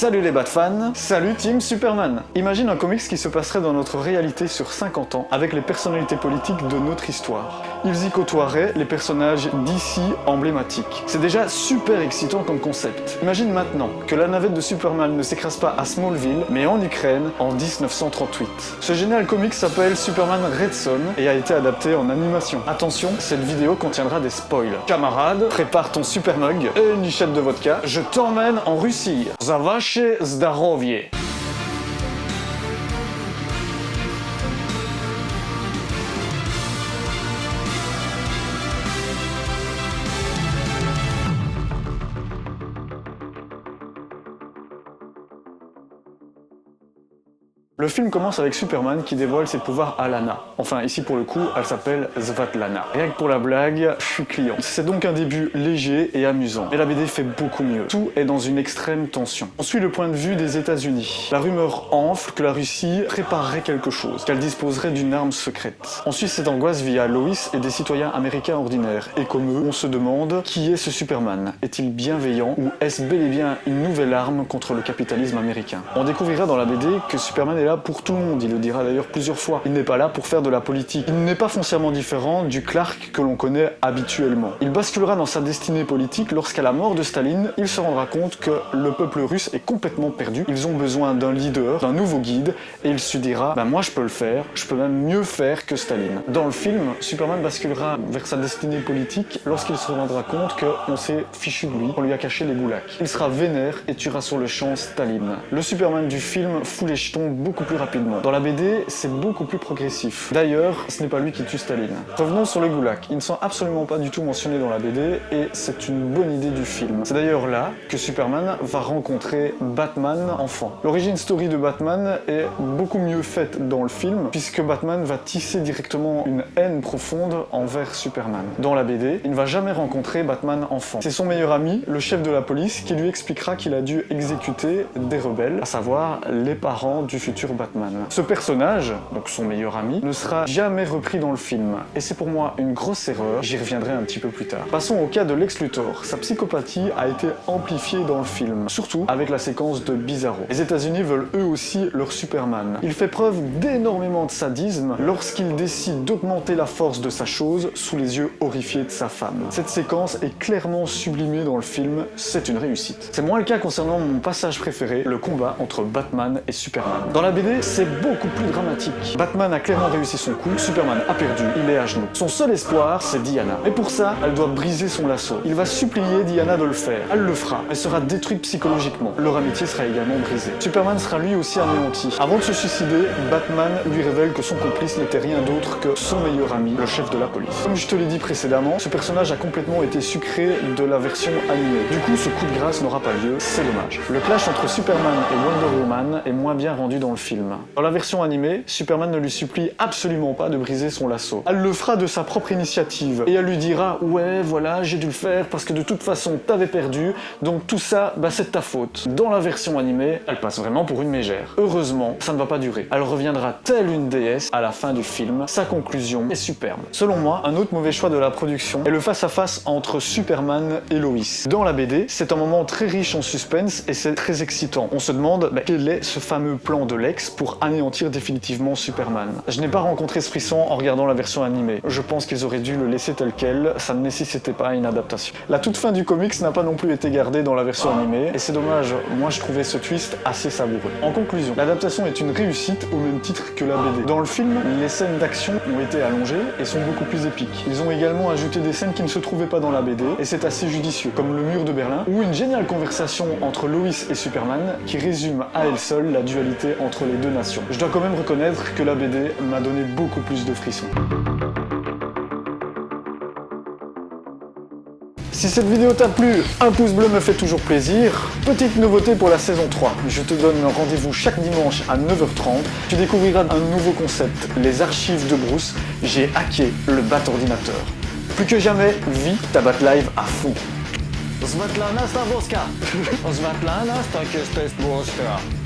Salut les Batfans, salut Team Superman. Imagine un comics qui se passerait dans notre réalité sur 50 ans avec les personnalités politiques de notre histoire. Ils y côtoieraient les personnages d'ici emblématiques. C'est déjà super excitant comme concept. Imagine maintenant que la navette de Superman ne s'écrase pas à Smallville, mais en Ukraine en 1938. Ce génial comics s'appelle Superman Red Son et a été adapté en animation. Attention, cette vidéo contiendra des spoils. Camarade, prépare ton super mug et une lichette de vodka, je t'emmène en Russie. За ваше здоровье! Le film commence avec Superman qui dévoile ses pouvoirs à Lana. Enfin, ici pour le coup, elle s'appelle Svetlana. Rien que pour la blague, je suis client. C'est donc un début léger et amusant. Mais la BD fait beaucoup mieux. Tout est dans une extrême tension. On suit le point de vue des États-Unis. La rumeur enfle que la Russie préparerait quelque chose, qu'elle disposerait d'une arme secrète. On suit cette angoisse via Lois et des citoyens américains ordinaires. Et comme eux, on se demande qui est ce Superman? Est-il bienveillant ou est-ce bel et bien une nouvelle arme contre le capitalisme américain? On découvrira dans la BD que Superman est là pour tout le monde, il le dira d'ailleurs plusieurs fois. Il n'est pas là pour faire de la politique. Il n'est pas foncièrement différent du Clark que l'on connaît habituellement. Il basculera dans sa destinée politique lorsqu'à la mort de Staline, il se rendra compte que le peuple russe est complètement perdu. Ils ont besoin d'un leader, d'un nouveau guide, et il se dira moi je peux le faire, je peux même mieux faire que Staline. Dans le film, Superman basculera vers sa destinée politique lorsqu'il se rendra compte qu'on s'est fichu de lui, qu'on lui a caché les goulags. Il sera vénère et tuera sur le champ Staline. Le Superman du film fout les jetons beaucoup plus rapidement. Dans la BD, c'est beaucoup plus progressif. D'ailleurs, ce n'est pas lui qui tue Staline. Revenons sur les goulags. Ils ne sont absolument pas du tout mentionnés dans la BD et c'est une bonne idée du film. C'est d'ailleurs là que Superman va rencontrer Batman enfant. L'origine story de Batman est beaucoup mieux faite dans le film puisque Batman va tisser directement une haine profonde envers Superman. Dans la BD, il ne va jamais rencontrer Batman enfant. C'est son meilleur ami, le chef de la police, qui lui expliquera qu'il a dû exécuter des rebelles, à savoir les parents du futur Batman. Ce personnage, donc son meilleur ami, ne sera jamais repris dans le film. Et c'est pour moi une grosse erreur, j'y reviendrai un petit peu plus tard. Passons au cas de Lex Luthor. Sa psychopathie a été amplifiée dans le film, surtout avec la séquence de Bizarro. Les États-Unis veulent eux aussi leur Superman. Il fait preuve d'énormément de sadisme lorsqu'il décide d'augmenter la force de sa chose sous les yeux horrifiés de sa femme. Cette séquence est clairement sublimée dans le film, c'est une réussite. C'est moins le cas concernant mon passage préféré, le combat entre Batman et Superman. Dans la BD, c'est beaucoup plus dramatique. Batman a clairement réussi son coup, Superman a perdu, il est à genoux. Son seul espoir, c'est Diana. Et pour ça, elle doit briser son lasso. Il va supplier Diana de le faire. Elle le fera. Elle sera détruite psychologiquement. Leur amitié sera également brisée. Superman sera lui aussi anéanti. Avant de se suicider, Batman lui révèle que son complice n'était rien d'autre que son meilleur ami, le chef de la police. Comme je te l'ai dit précédemment, ce personnage a complètement été sucré de la version animée. Du coup, ce coup de grâce n'aura pas lieu, c'est dommage. Le clash entre Superman et Wonder Woman est moins bien rendu dans le film. Dans la version animée, Superman ne lui supplie absolument pas de briser son lasso. Elle le fera de sa propre initiative et elle lui dira ouais voilà j'ai dû le faire parce que de toute façon t'avais perdu donc tout ça c'est de ta faute. Dans la version animée, elle passe vraiment pour une mégère. Heureusement, ça ne va pas durer. Elle reviendra telle une déesse à la fin du film. Sa conclusion est superbe. Selon moi, un autre mauvais choix de la production est le face-à-face entre Superman et Lois. Dans la BD, c'est un moment très riche en suspense et c'est très excitant. On se demande quel est ce fameux plan de Lex pour anéantir définitivement Superman. Je n'ai pas rencontré ce frisson en regardant la version animée. Je pense qu'ils auraient dû le laisser tel quel, ça ne nécessitait pas une adaptation. La toute fin du comics n'a pas non plus été gardée dans la version animée, et c'est dommage, moi je trouvais ce twist assez savoureux. En conclusion, l'adaptation est une réussite au même titre que la BD. Dans le film, les scènes d'action ont été allongées et sont beaucoup plus épiques. Ils ont également ajouté des scènes qui ne se trouvaient pas dans la BD, et c'est assez judicieux, comme le mur de Berlin, ou une géniale conversation entre Lois et Superman qui résume à elle seule la dualité entre les deux nations. Je dois quand même reconnaître que la BD m'a donné beaucoup plus de frissons. Si cette vidéo t'a plu, un pouce bleu me fait toujours plaisir. Petite nouveauté pour la saison 3, je te donne rendez-vous chaque dimanche à 9h30. Tu découvriras un nouveau concept, les archives de Bruce. J'ai hacké le Bat-ordinateur. Plus que jamais, vis ta Bat-Live à fond. Svetlana Stavoska. Svetlana Stavoska.